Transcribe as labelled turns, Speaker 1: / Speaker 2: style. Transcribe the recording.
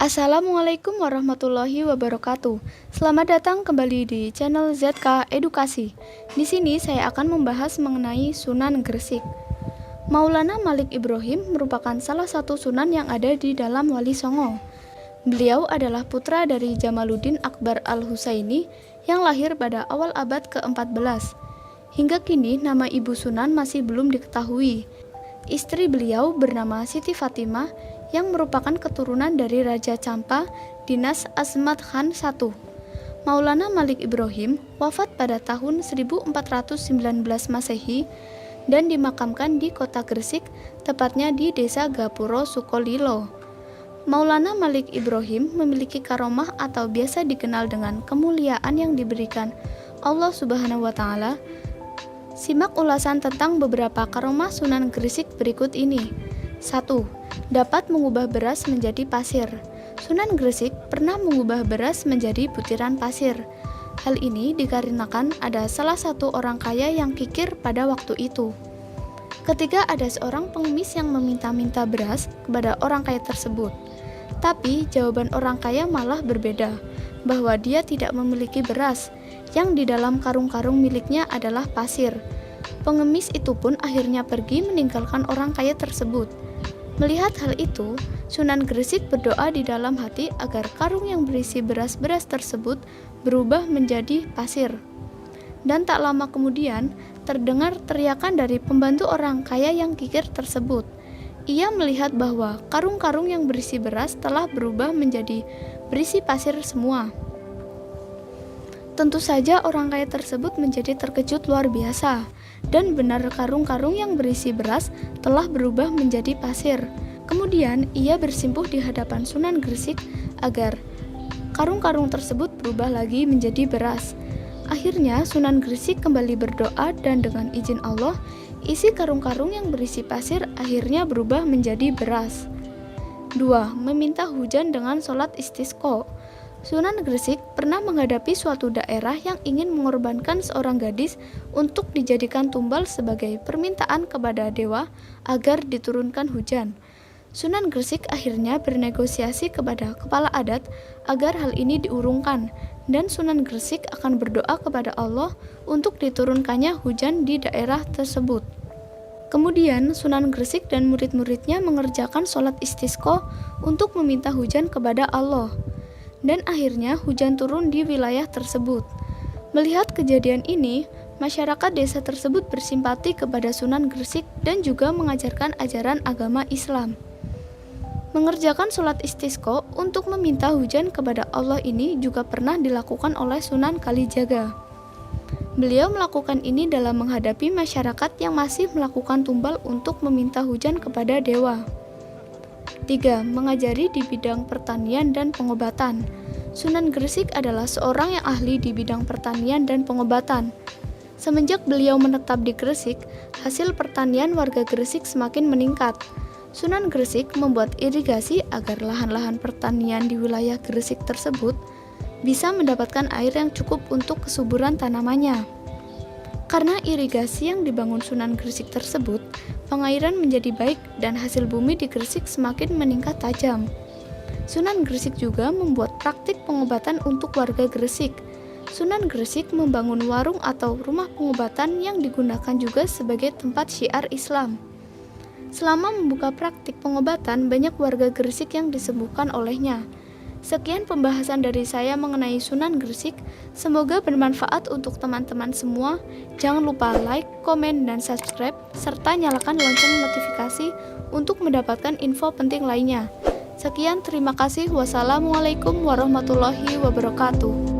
Speaker 1: Assalamualaikum warahmatullahi wabarakatuh. Selamat datang kembali di channel ZK Edukasi. Di sini saya akan membahas mengenai Sunan Gresik. Maulana Malik Ibrahim merupakan salah satu sunan yang ada di dalam Wali Songo. Beliau adalah putra dari Jamaluddin Akbar Al-Husaini yang lahir pada awal abad ke-14. Hingga kini nama ibu Sunan masih belum diketahui. Istri beliau bernama Siti Fatimah yang merupakan keturunan dari Raja Campa Dinas Azmat Khan I. Maulana Malik Ibrahim wafat pada tahun 1419 Masehi dan dimakamkan di kota Gresik, tepatnya di desa Gapuro Sukolilo. Maulana Malik Ibrahim memiliki karomah atau biasa dikenal dengan kemuliaan yang diberikan Allah Subhanahu wa Ta'ala. Simak ulasan tentang beberapa karomah Sunan Gresik berikut ini. 1. Dapat mengubah beras menjadi pasir. Sunan Gresik pernah mengubah beras menjadi butiran pasir. Hal ini dikarenakan ada salah satu orang kaya yang kikir pada waktu itu. Ketika ada seorang pengemis yang meminta-minta beras kepada orang kaya tersebut. Tapi jawaban orang kaya malah berbeda, bahwa dia tidak memiliki beras, yang di dalam karung-karung miliknya adalah pasir. Pengemis itu pun akhirnya pergi meninggalkan orang kaya tersebut. Melihat hal itu, Sunan Gresik berdoa di dalam hati agar karung yang berisi beras-beras tersebut berubah menjadi pasir. Dan tak lama kemudian, terdengar teriakan dari pembantu orang kaya yang kikir tersebut. Ia melihat bahwa karung-karung yang berisi beras telah berubah menjadi berisi pasir semua. Tentu saja orang kaya tersebut menjadi terkejut luar biasa, dan benar karung-karung yang berisi beras telah berubah menjadi pasir. Kemudian ia bersimpuh di hadapan Sunan Gresik agar karung-karung tersebut berubah lagi menjadi beras. Akhirnya Sunan Gresik kembali berdoa dan dengan izin Allah, isi karung-karung yang berisi pasir akhirnya berubah menjadi beras. 2. Meminta hujan dengan sholat istisqa. Sunan Gresik pernah menghadapi suatu daerah yang ingin mengorbankan seorang gadis untuk dijadikan tumbal sebagai permintaan kepada dewa agar diturunkan hujan. Sunan Gresik akhirnya bernegosiasi kepada kepala adat agar hal ini diurungkan, dan Sunan Gresik akan berdoa kepada Allah untuk diturunkannya hujan di daerah tersebut. Kemudian Sunan Gresik dan murid-muridnya mengerjakan sholat istisqa untuk meminta hujan kepada Allah. Dan akhirnya hujan turun di wilayah tersebut. Melihat kejadian ini, masyarakat desa tersebut bersimpati kepada Sunan Gresik dan juga mengajarkan ajaran agama Islam. Mengerjakan sholat istisqa untuk meminta hujan kepada Allah ini juga pernah dilakukan oleh Sunan Kalijaga. Beliau melakukan ini dalam menghadapi masyarakat yang masih melakukan tumbal untuk meminta hujan kepada dewa. 3. Mengajari di bidang pertanian dan pengobatan. Sunan Gresik adalah seorang yang ahli di bidang pertanian dan pengobatan. Semenjak beliau menetap di Gresik, hasil pertanian warga Gresik semakin meningkat. Sunan Gresik membuat irigasi agar lahan-lahan pertanian di wilayah Gresik tersebut bisa mendapatkan air yang cukup untuk kesuburan tanamannya. Karena irigasi yang dibangun Sunan Gresik tersebut, pengairan menjadi baik dan hasil bumi di Gresik semakin meningkat tajam. Sunan Gresik juga membuat praktik pengobatan untuk warga Gresik. Sunan Gresik membangun warung atau rumah pengobatan yang digunakan juga sebagai tempat syiar Islam. Selama membuka praktik pengobatan, banyak warga Gresik yang disembuhkan olehnya. Sekian pembahasan dari saya mengenai Sunan Gresik. Semoga bermanfaat untuk teman-teman semua. Jangan lupa like, komen, dan subscribe, serta nyalakan lonceng notifikasi untuk mendapatkan info penting lainnya. Sekian, terima kasih. Wassalamualaikum warahmatullahi wabarakatuh.